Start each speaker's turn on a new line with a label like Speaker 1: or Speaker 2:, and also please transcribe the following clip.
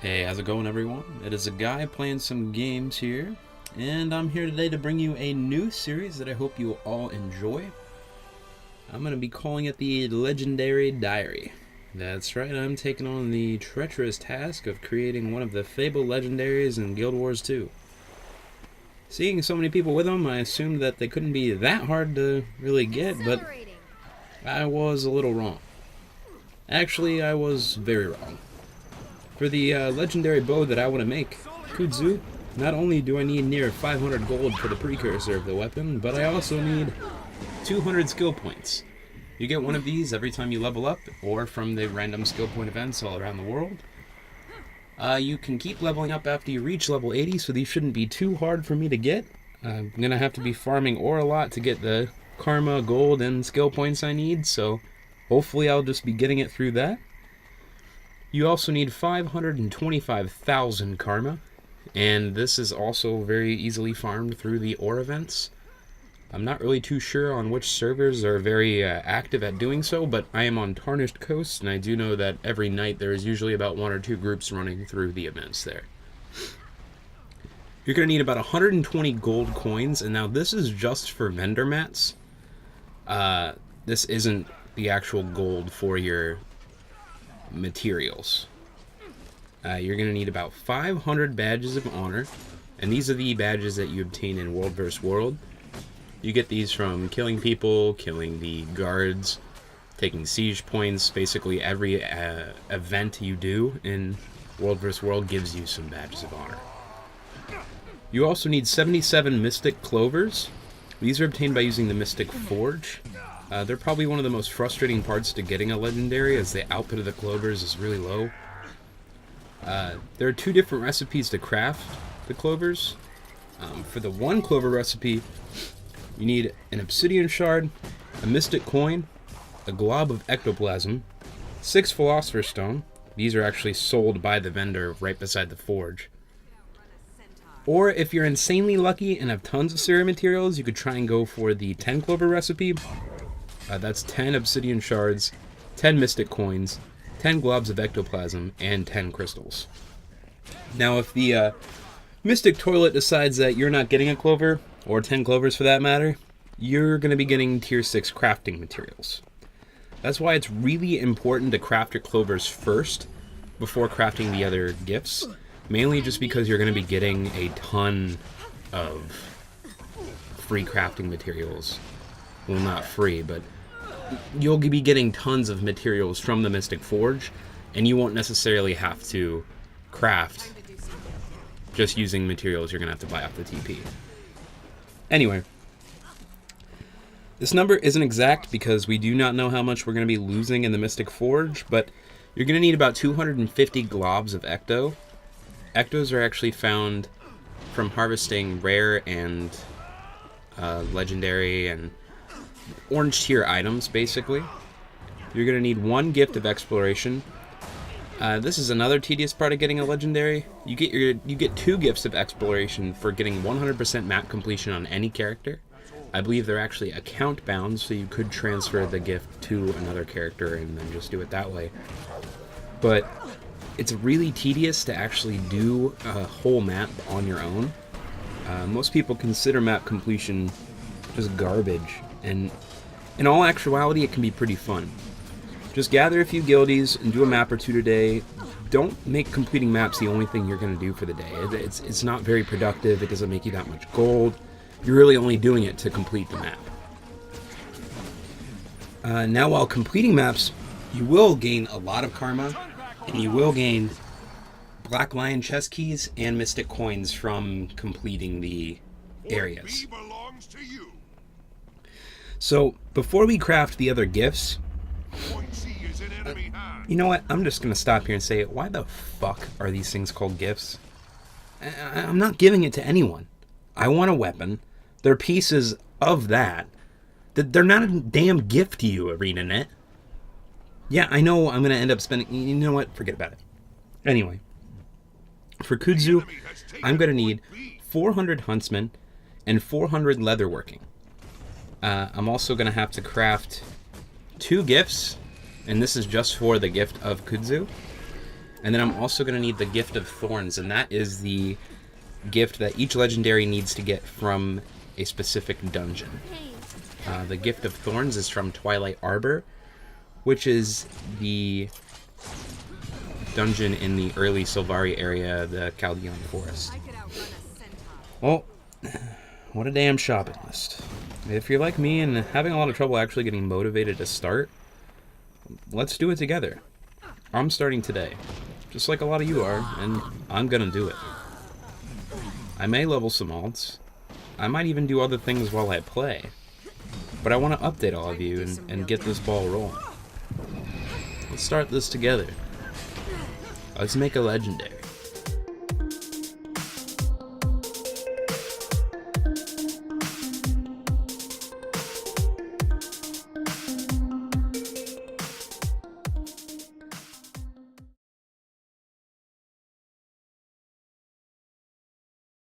Speaker 1: Hey, how's it going, everyone? It is a guy playing some games here, and I'm here today to bring you a new series that I hope you all enjoy. I'm going to be calling it the Legendary Diary. That's right, I'm taking on the treacherous task of creating one of the fabled legendaries in Guild Wars 2. Seeing so many people with them, I assumed that they couldn't be that hard to really get, but I was a little wrong. Actually, I was very wrong. For the legendary bow that I want to make, Kudzu, not only do I need near 500 gold for the precursor of the weapon, but I also need 200 skill points. You get one of these every time you level up, or from the random skill point events all around the world. You can keep leveling up after you reach level 80, so these shouldn't be too hard for me to get. I'm going to have to be farming ore a lot to get the karma, gold, and skill points I need, so hopefully I'll just be getting it through that. You also need 525,000 karma, and this is also very easily farmed through the ore events. I'm not really too sure on which servers are very active at doing so, but I am on Tarnished Coast, and I do know that every night there is usually about 1 or 2 groups running through the events there. You're going to need about 120 gold coins, and now this is just for vendor mats. This isn't the actual gold for your materials. You're going to need about 500 badges of honor, and these are the badges that you obtain in World vs. World. You get these from killing people, killing the guards, taking siege points. Basically every event you do in World vs. World gives you some badges of honor. You also need 77 Mystic Clovers. These are obtained by using the Mystic Forge. They're probably one of the most frustrating parts to getting a legendary, as the output of the clovers is really low. There are 2 different recipes to craft the clovers. For the 1 clover recipe, you need an obsidian shard, a mystic coin, a glob of ectoplasm, 6 philosopher's stone. These are actually sold by the vendor right beside the forge. Or if you're insanely lucky and have tons of Sera materials, you could try and go for the 10 clover recipe. That's 10 obsidian shards, 10 mystic coins, 10 globs of ectoplasm, and 10 crystals. Now, if the mystic toilet decides that you're not getting a clover, or 10 clovers for that matter, you're going to be getting tier 6 crafting materials. That's why it's really important to craft your clovers first before crafting the other gifts, mainly just because you're going to be getting a ton of free crafting materials. Well, not free, but you'll be getting tons of materials from the Mystic Forge, and you won't necessarily have to craft just using materials you're going to have to buy off the TP. Anyway, this number isn't exact because we do not know how much we're going to be losing in the Mystic Forge, but you're going to need about 250 globs of ecto. Ectos are actually found from harvesting rare and legendary and orange tier items, basically. You're going to need 1 gift of exploration. This is another tedious part of getting a legendary. You get 2 gifts of exploration for getting 100% map completion on any character. I believe they're actually account bound, so you could transfer the gift to another character and then just do it that way. But it's really tedious to actually do a whole map on your own. Most people consider map completion just garbage, and in all actuality it can be pretty fun. Just gather a few guildies and do a map or 2 today. Don't make completing maps the only thing you're going to do for the day. It's not very productive. It doesn't make you that much gold. You're really only doing it to complete the map. Now, while completing maps, you will gain a lot of karma, and you will gain Black Lion chest keys and mystic coins from completing the areas. So, before we craft the other gifts, you know what? I'm just going to stop here and say, why the fuck are these things called gifts? I'm not giving it to anyone. I want a weapon. They're pieces of that. They're not a damn gift to you, ArenaNet. Yeah, I know I'm going to end up spending... You know what? Forget about it. Anyway. For Kudzu, I'm going to need 400 huntsmen and 400 leatherworking. I'm also going to have to craft 2 gifts, and this is just for the gift of Kudzu. And then I'm also going to need the Gift of Thorns, and that is the gift that each legendary needs to get from a specific dungeon. The Gift of Thorns is from Twilight Arbor, which is the dungeon in the early Sylvari area, the Chaldean Forest. Well, what a damn shopping list. If you're like me and having a lot of trouble actually getting motivated to start, let's do it together. I'm starting today, just like a lot of you are, and I'm gonna do it. I may level some alts. I might even do other things while I play. But I want to update all of you and get this ball rolling. Let's start this together. Let's make a legendary.